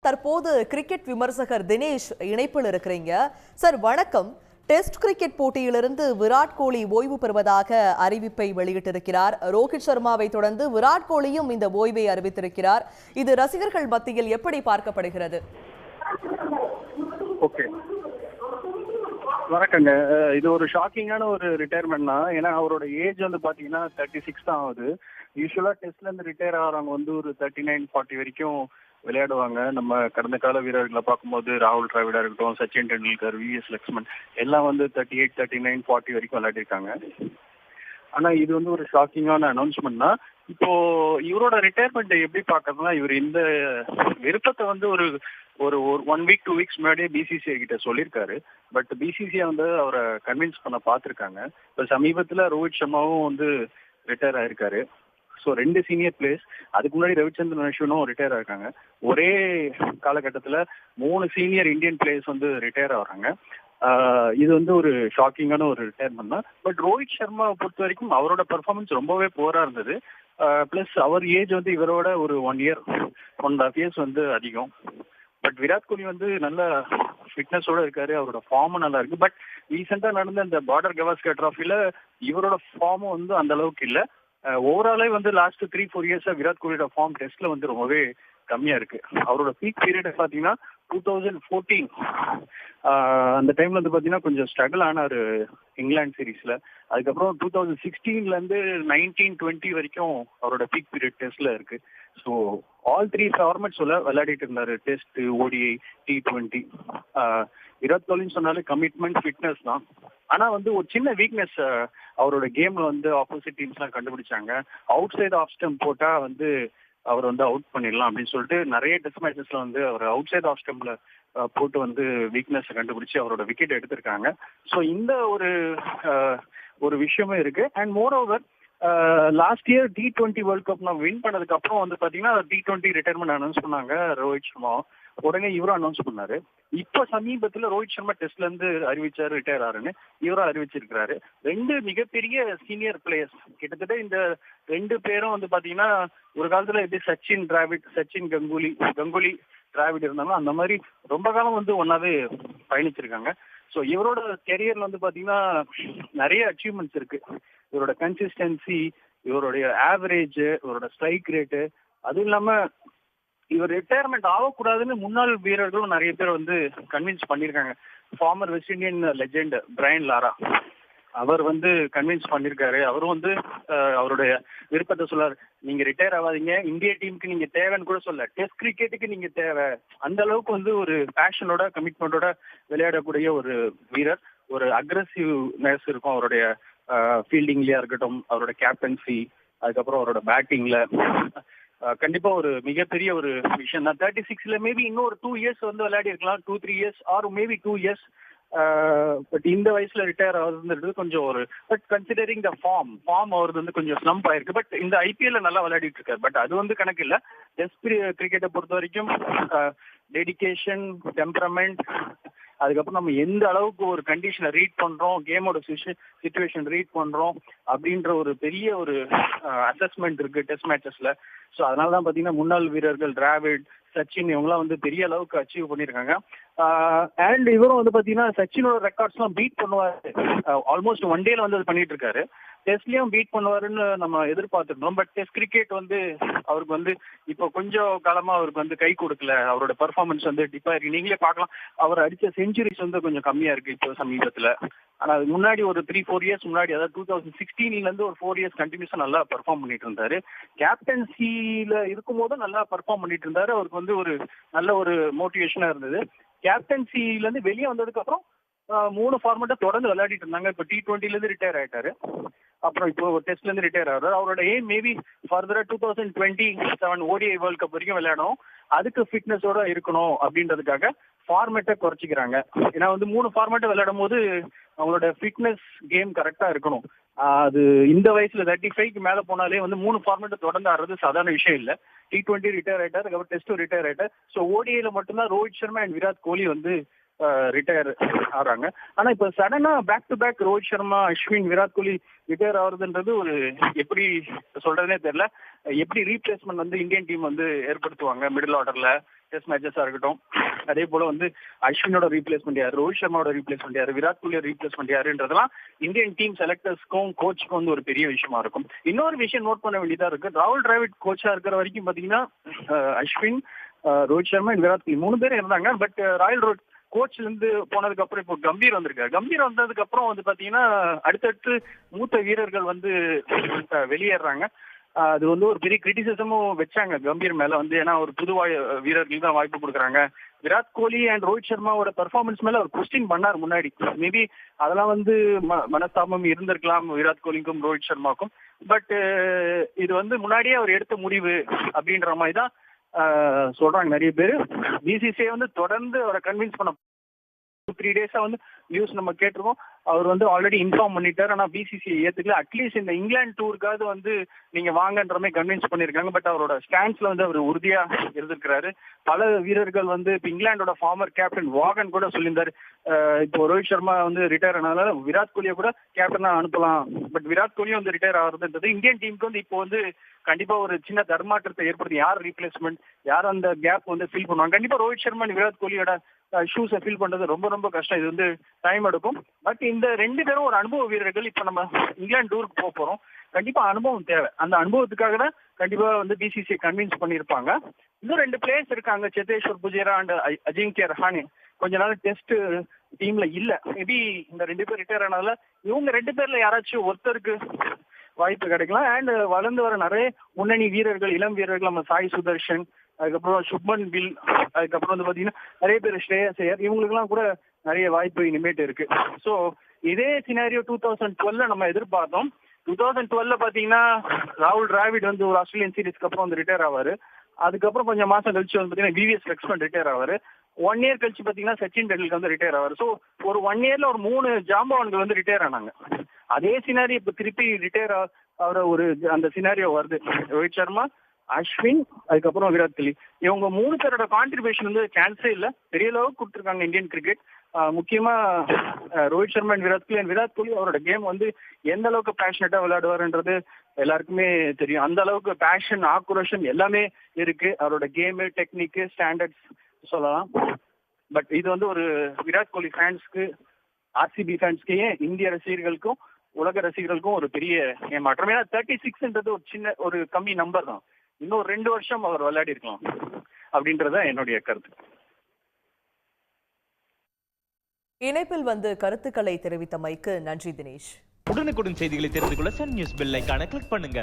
தற்போது கிரிக்கெட் விமர்சகர் தினேஷ் இணைப்பில் இருக்கிறீங்க. சார் வணக்கம். டெஸ்ட் கிரிக்கெட் போட்டியிலிருந்து விராட் கோலி ஓய்வு பெறுவதாக அறிவிப்பை வெளியிட்டிருக்கிறார். ரோஹித் சர்மாவை தொடர்ந்து விராட் கோலியும் இந்த ஓய்வை அறிவித்திருக்கிறார். இது ரசிகர்கள் மத்தியில் எப்படி பார்க்கப்படுகிறது? ஓகே, வணக்கங்க. இது ஒரு ஷாக்கிங்கான ஒரு ரிட்டையர்மெண்ட் தான். ஏன்னா அவரோட ஏஜ் வந்து பாத்தீங்கன்னா 36 தான் ஆகுது. யூஸ்வலா டெஸ்ட்ல இருந்து ரிட்டையர் ஆகிறவங்க வந்து ஒரு 39, 40 வரைக்கும் விளையாடுவாங்க. நம்ம கடந்த கால வீரர்களை பார்க்கும்போது ராகுல் டிராவிடா இருக்கட்டும், சச்சின் டெண்டுல்கர், விஎஸ் லக்ஷ்மன் எல்லாம் வந்து 38, 39, 40 வரைக்கும் விளையாடிருக்காங்க. ஆனா இது வந்து ஒரு ஷாக்கிங்கான அனௌன்ஸ்மெண்ட் தான். இப்போ இவரோட ரிட்டையர்மெண்ட் எப்படி பாக்குறதுன்னா, இவர் இந்த விருப்பத்தை வந்து ஒரு ஒரு 1 வீக் 2 வீக்ஸ் முன்னாடியே பிசிசிஐ கிட்ட சொல்லியிருக்காரு. பட் பிசிசிஐ வந்து அவரை கன்வின்ஸ் பண்ண பார்த்துருக்காங்க. இப்போ சமீபத்துல ரோஹித் சர்மாவும் வந்து ரிட்டையர் ஆயிருக்காரு. ஸோ 2 சீனியர் பிளேயர்ஸ், அதுக்கு முன்னாடி ரவிச்சந்திரன் அஸ்வினும் ரிட்டையர் ஆயிருக்காங்க. ஒரே காலகட்டத்தில் 3 சீனியர் இந்தியன் பிளேயர்ஸ் வந்து ரிட்டையர் ஆகிறாங்க. இது வந்து ஒரு ஷாக்கிங்கான ஒரு ரிட்டையர்மெண்ட் தான். பட் ரோஹித் சர்மா பொறுத்த வரைக்கும் அவரோட பெர்ஃபார்மன்ஸ் ரொம்பவே போரா இருந்தது. பிளஸ் அவர் ஏஜ் வந்து இவரோட ஒரு 1 இயர் 1.5 இயர்ஸ் வந்து அதிகம். பட் விராட் கோலி வந்து நல்ல ஃபிட்னஸோட இருக்காரு. அவரோட ஃபார்மும் நல்லா இருக்கு. பட் ரீசெண்டா நடந்த இந்த பார்டர் கவாஸ்கர் டிராஃபில இவரோட ஃபார்மும் வந்து அந்த அளவுக்கு இல்லை. ஓவராலே வந்து லாஸ்ட் 3-4 இயர்ஸா விராட் கோலியோட ஃபார்ம் டெஸ்ட்ல வந்து ரொம்பவே கம்மியா இருக்கு. அவரோட பீக் பீரியட் பாத்தீங்கன்னா 2014 அந்த டைம்ல வந்து பாத்தீங்கன்னா கொஞ்சம் ஸ்ட்ரகிள் ஆனாரு இங்கிலாந்து சீரீஸ்ல. அதுக்கப்புறம் 2016ல இருந்து 19-20 வரைக்கும் அவரோட பீக் பீரியட் டெஸ்ட்ல இருக்கு. ஸோ ஆல் 3 ஃபார்மேட்ஸ்ல விளையாடிட்டு இருந்தாரு. Test, ODI, T20. விராட் கோலின்னு சொன்னாலே கமிட்மெண்ட், ஃபிட்னஸ் தான். ஆனா வந்து ஒரு சின்ன வீக்னஸ் அவரோட கேம்ல வந்து ஆப்போசிட் டீம்ஸ் எல்லாம் கண்டுபிடிச்சாங்க. அவுட் சைடு ஆஃப் ஸ்டம்ப் போட்டா வந்து அவர் வந்து அவுட் பண்ணிடலாம் அப்படின்னு சொல்லிட்டு நிறைய டெஸ்ட் மேட்சஸ்ல வந்து அவர் அவுட் சைடு ஆஃப் ஸ்டம்ப்ல போட்டு வந்து வீக்னஸ் கண்டுபிடிச்சு அவரோட விக்கெட் எடுத்திருக்காங்க. ஸோ இந்த ஒரு விஷயமும் இருக்கு. And more over last year T20 world cup நம்ம வின் பண்ணதுக்கு அப்புறம் வந்து பாத்தீங்கன்னா T20 ரிட்டையர்மெண்ட் அனௌன்ஸ் பண்ணாங்க ரோஹித் சர்மா. உடனே இவரும் அனௌன்ஸ் பண்ணாரு. இப்ப சமீபத்துல ரோஹித் சர்மா டெஸ்ட்ல இருந்து அறிவிச்சாரு ரிட்டையர் ஆறுன்னு. இவரும் அறிவிச்சிருக்கிறாரு. 2 மிகப்பெரிய சீனியர் பிளேயர்ஸ், கிட்டத்தட்ட இந்த 2 பேரும் வந்து பாத்தீங்கன்னா ஒரு காலத்துல எப்படி சச்சின் கங்குலி டிராவிட் இருந்தாலும் அந்த மாதிரி ரொம்ப காலம் வந்து ஒன்னாவே பயணிச்சிருக்காங்க. ஸோ இவரோட கெரியர்ல வந்து பாத்தீங்கன்னா நிறைய அச்சீவ்மெண்ட்ஸ் இருக்கு. இவரோட கன்சிஸ்டன்சி, இவருடைய ஆவரேஜ், இவரோட ஸ்ட்ரைக் ரேட்டு, அதுவும் இல்லாம இவர் ரிட்டையர்மெண்ட் ஆகக்கூடாதுன்னு முன்னாள் வீரர்களும் நிறைய பேர் வந்து கன்வின்ஸ் பண்ணியிருக்காங்க. Former West Indian legend Brian Lara அவர் வந்து கன்வின்ஸ் பண்ணியிருக்காரு. அவரும் வந்து அவருடைய விருப்பத்தை சொல்லாரு. நீங்க ரிட்டையர் ஆகாதீங்க, இந்திய டீமுக்கு நீங்க தேவைன்னு கூட சொல்ல, டெஸ்ட் கிரிக்கெட்டுக்கு நீங்க தேவை. அந்த அளவுக்கு வந்து ஒரு பேஷனோட கமிட்மெண்டோட விளையாடக்கூடிய ஒரு வீரர். ஒரு அக்ரெசிவ்னஸ் இருக்கும் அவருடைய ஃபீல்டிங்லயா இருக்கட்டும், அவரோட கேப்டன்சி, அதுக்கப்புறம் அவரோட பேட்டிங்ல. கண்டிப்பா ஒரு மிகப்பெரிய ஒரு விஷயம் தான். 36ல மேபி இன்னும் ஒரு 2 இயர்ஸ் வந்து விளையாடி இருக்கலாம், 2-3 years or maybe 2 years. But இந்த வயசுல ரிட்டையர் ஆகுதுன்றது கொஞ்சம் ஒரு பட் கன்சிடரிங் த ஃபார்ம் அவரது வந்து கொஞ்சம் ஸ்லம்ப் ஆயிருக்கு. பட் இந்த ஐபிஎல்ல நல்லா விளையாடிட்டு இருக்காரு. பட் அது வந்து கணக்கு இல்ல. டெஸ்ட் கிரிக்கெட்டை பொறுத்த வரைக்கும் டெடிகேஷன், டெம்பரமெண்ட், அதுக்கப்புறம் நம்ம எந்த அளவுக்கு ஒரு கண்டிஷனை ரீட் பண்றோம், கேமோட சிச்சுவேஷன் ரீட் பண்றோம் அப்படின்ற ஒரு பெரிய ஒரு அசஸ்மெண்ட் இருக்கு டெஸ்ட் மேட்சஸ்ல. ஸோ அதனாலதான் பாத்தீங்கன்னா முன்னாள் வீரர்கள் டிராவிட், சச்சின் இவங்கெல்லாம் வந்து பெரிய அளவுக்கு அச்சீவ் பண்ணியிருக்காங்க. அண்ட் இவரும் வந்து பாத்தீங்கன்னா சச்சினோட ரெக்கார்ட்ஸ் எல்லாம் பீட் பண்ணுவாரு. ஆல்மோஸ்ட் 1 டேல வந்து அது பண்ணிட்டு இருக்காரு. டெஸ்ட்லயும் பீட் பண்ணுவாருன்னு நம்ம எதிர்பார்த்துருந்தோம். பட் டெஸ்ட் கிரிக்கெட் வந்து அவருக்கு வந்து இப்போ கொஞ்சம் காலமா அவருக்கு வந்து கை கொடுக்கல. அவரோட பெர்ஃபார்மன்ஸ் வந்து டிப்பா இருக்கு. நீங்களே பார்க்கலாம், அவர் அடிச்ச செஞ்சுரிஸ் வந்து கொஞ்சம் கம்மியா இருக்கு இப்போ சமீபத்துல. ஆனா அது முன்னாடி ஒரு 3-4 இயர்ஸ் முன்னாடி, அதாவது 2016ல இருந்து ஒரு 4 இயர்ஸ் கண்டினியூஸா நல்லா பெர்ஃபார்ம் பண்ணிட்டு இருந்தாரு. கேப்டன்சில இருக்கும் போதும் நல்லா பெர்ஃபார்ம் பண்ணிட்டு இருந்தாரு. அவருக்கு வந்து ஒரு நல்ல ஒரு மோட்டிவேஷனா இருந்தது. கேப்டன்சில இருந்து வெளியே வந்ததுக்கு அப்புறம் 3 ஃபார்மேட்டை தொடர்ந்து விளையாடிட்டு இருந்தாங்க. இப்போ T20ல இருந்து ரிட்டையர் ஆயிட்டாரு. அப்புறம் இப்போ டெஸ்ட்ல இருந்து ரிட்டையர் ஆகிறாரு. அவரோட எய்ம் மேபி ஃபர்தரா 2027 ஓடிஐ வேர்ல்ட் கப் வரைக்கும் விளையாடணும், அதுக்கு ஃபிட்னஸோட இருக்கணும் அப்படின்றதுக்காக ஃபார்மேட்டை குறைச்சிக்கிறாங்க. ஏன்னா வந்து 3 ஃபார்மேட்டை விளையாடும் போது அவங்களோட ஃபிட்னஸ் கேம் கரெக்டா இருக்கணும். அது இந்த வயசுல 35க்கு மேல போனாலே வந்து 3 ஃபார்மேட்டை தொடர்ந்து ஆடுறது சாதாரண விஷயம் இல்ல. T20 ரிட்டையர் ஆயிட்டாரு, அதுக்கப்புறம் டெஸ்ட் ரிட்டையர் ஆயிட்டாரு. ஸோ ஓடிஐல மட்டும்தான் ரோஹித் சர்மா அண்ட் விராட் கோலி வந்து ரிட்டையர் ஆறாங்க. ஆனா இப்ப சடனா back to back Rohit Sharma, Ashwin, Virat Kohli retire ஆகுறதுன்றது ஒரு எப்படி சொல்றதுனே தெரியல. எப்படி ரீப்ளேஸ்மெண்ட் வந்து இந்தியன் டீம் வந்து ஏற்படுத்துவாங்க மிடில் ஆர்டர்ல, டெஸ்ட் மேட்சஸா இருக்கட்டும், அதே போல வந்து அஸ்வினோட ரீப்ளேஸ்மெண்ட் யாரு, ரோஹித் சர்மாவோட ரீப்ளேஸ்மெண்ட் யாரு, விராட் கோலியோட ரீப்ளேஸ்மெண்ட் யாருன்றதெல்லாம் இந்தியன் டீம் செலக்டர்ஸ்க்கும் கோச்சுக்கும் வந்து ஒரு பெரிய விஷயமா இருக்கும். இன்னொரு விஷயம் நோட் பண்ண வேண்டியதா இருக்கு, ராகுல் டிராவிட் கோச்சா இருக்கிற வரைக்கும் பாத்தீங்கன்னா அஸ்வின், ரோஹித் சர்மா, விராட் கோலி 3 பேரும் இருந்தாங்க. பட் ராயல் ரோட் கோச்ல இருந்து போனதுக்கு அப்புறம் இப்போ கம்பீர் வந்திருக்காரு. கம்பீர் வந்ததுக்கு அப்புறம் வந்து பாத்தீங்கன்னா அடுத்தடுத்து மூத்த வீரர்கள் வந்து வெளியேறாங்க. அது வந்து ஒரு பெரிய கிரிட்டிசிசமும் வச்சாங்க கம்பீர் மேல வந்து, ஏன்னா ஒரு புது வீரர்களுக்கு தான் வாய்ப்பு கொடுக்குறாங்க. விராட் கோலி அண்ட் ரோஹித் சர்மாவோட பெர்ஃபார்மன்ஸ் மேல ஒரு கொஸ்டின் பண்ணார் முன்னாடி. மேபி அதெல்லாம் வந்து மனஸ்தாபம் இருந்திருக்கலாம் விராட் கோலிக்கும் ரோஹித் சர்மாக்கும். பட் இது வந்து முன்னாடியே அவர் எடுத்த முடிவு அப்படின்ற மாதிரி தான் சொல்றாங்க நிறைய பேர். பிசிசிஐ வந்து தொடர்ந்து அவரை கன்வின்ஸ் பண்ண 3 டேஸா வந்து நியூஸ் நம்ம கேட்டிருக்கோம். அவர் வந்து ஆல்ரெடி இன்ஃபார்ம் பண்ணிட்டார். ஆனா பிசிசிஐ ஏத்துக்கல. அட்லீஸ்ட் இந்த இங்கிலாந்து டூருக்காவது வந்து நீங்க வாங்கன்ற மாதிரி கன்வின்ஸ் பண்ணிருக்காங்க. பட் அவரோட ஸ்டாண்ட்ஸ்ல வந்து அவர் உறுதியா இருந்திருக்கிறாரு. பல வீரர்கள் வந்து இப்ப இங்கிலாந்தோட ஃபார்மர் கேப்டன் வாகன் கூட சொல்லியிருந்தாரு, இப்போ ரோஹித் சர்மா வந்து ரிட்டையர் ஆனால விராட் கோலியை கூட கேப்டனா அனுப்பலாம். பட் விராட் கோலியும் வந்து ரிட்டையர் ஆகுறதுன்றது இந்தியன் டீமுக்கு வந்து இப்போ வந்து கண்டிப்பா ஒரு சின்ன தர்மாற்றத்தை ஏற்படுத்தி, யார் ரீப்ளேஸ்மெண்ட், யார் அந்த கேப் வந்து ஃபில் பண்ணுவாங்க. கண்டிப்பா ரோஹித் சர்மா விராட் கோலியோட ஷூஸை ஃபில் பண்றது ரொம்ப ரொம்ப கஷ்டம். இது வந்து டைம் எடுக்கும். பட் இந்த 2 பேரும் ஒரு அனுபவ வீரர்கள். இப்ப நம்ம இங்கிலாந்து டூருக்கு போறோம், கண்டிப்பா அனுபவம் தேவை. அந்த அனுபவத்துக்காக தான் கண்டிப்பா வந்து பிசிசிஐ கன்வின்ஸ் பண்ணிருப்பாங்க. இன்னும் 2 பிளேயர்ஸ் இருக்காங்க, சேத்தேஸ்வர் புஜேரா அண்ட் அஜிங்கிய ரஹானே. கொஞ்ச நாள் டெஸ்ட் டீம்ல இல்ல. மேபி இந்த 2 பேர் ரிட்டையர் ஆனதால இவங்க 2 பேர்ல யாராச்சும் ஒருத்தருக்கு வாய்ப்பு கிடைக்கலாம். அண்ட் வளர்ந்து வர நிறைய முன்னணி வீரர்கள், இளம் வீரர்கள், நம்ம சாய் சுதர்ஷன், அதுக்கப்புறம் சுப்மன் கில், அதுக்கப்புறம் வந்து பாத்தீங்கன்னா நிறைய பேர் ஸ்ரேயஸ் ஐயர், இவங்களுக்கு எல்லாம் கூட நிறைய வாய்ப்பு இனிமேட்டு இருக்கு. ஸோ இதே சினாரியோ 2012 நம்ம எதிர்பார்த்தோம். 2012 பாத்தீங்கன்னா ராகுல் டிராவிட் வந்து ஒரு ஆஸ்திரேலியன் சீரீஸ்க்கு அப்புறம் வந்து ரிட்டையர் ஆவாரு. அதுக்கப்புறம் கொஞ்சம் மாசம் கழிச்சு வந்து பாத்தீங்கன்னா விவிஎஸ் லக்ஷ்மன் ரிட்டையர் ஆவாரு. 1 இயர் கழிச்சு பாத்தீங்கன்னா சச்சின் டெண்டுல்கர் வந்து ரிட்டையர் ஆவாரு. ஸோ ஒரு 1 இயர்ல ஒரு 3 ஜாம்பவான்கள் வந்து ரிட்டையர் ஆனாங்க. அதே சினாரியோ இப்ப திருப்பி ரிட்டையர் ஆகிற ஒரு அந்த சினாரியோ வருது. ரோஹித் சர்மா, அஸ்வின், அதுக்கப்புறம் விராட் கோலி, இவங்க 3 பேரோட கான்ட்ரிபியூஷன் வந்து சான்ஸே இல்ல. பெரிய அளவுக்கு கொடுத்துருக்காங்க இந்தியன் கிரிக்கெட். முக்கியமா ரோஹித் சர்மா அண்ட் விராட் கோலி. விராட் கோலி அவரோட கேம் வந்து எந்த அளவுக்கு பேஷனட்டா விளையாடுவாருன்றது எல்லாருக்குமே தெரியும். அந்த அளவுக்கு பேஷன், ஆக்ரோஷன் எல்லாமே இருக்கு அவரோட கேமு, டெக்னிக்கு, ஸ்டாண்டர்ட்ஸ் சொல்லலாம். பட் இது வந்து ஒரு விராட் கோலி ஃபேன்ஸ்க்கு, ஆர்சிபி ஃபேன்ஸ்க்கு, இந்திய ரசிகர்களுக்கும் உலக ரசிகர்களுக்கும் ஒரு பெரிய ஏமாற்றம். ஏன்னா 36ன்றது ஒரு சின்ன ஒரு கம்மி நம்பர் தான். இன்னும் 2 வருஷம் அவர் விளையாடி இருக்கலாம் அப்படின்றத என்னுடைய கருத்து. இணைப்பில் வந்து கருத்துக்களை தெரிவித்தமைக்கு நன்றி தினேஷ். உடனுக்குடன் செய்திகளை தெரிந்து கொள்ள சன் நியூஸ் பெல் ஐகானை கிளிக் பண்ணுங்க.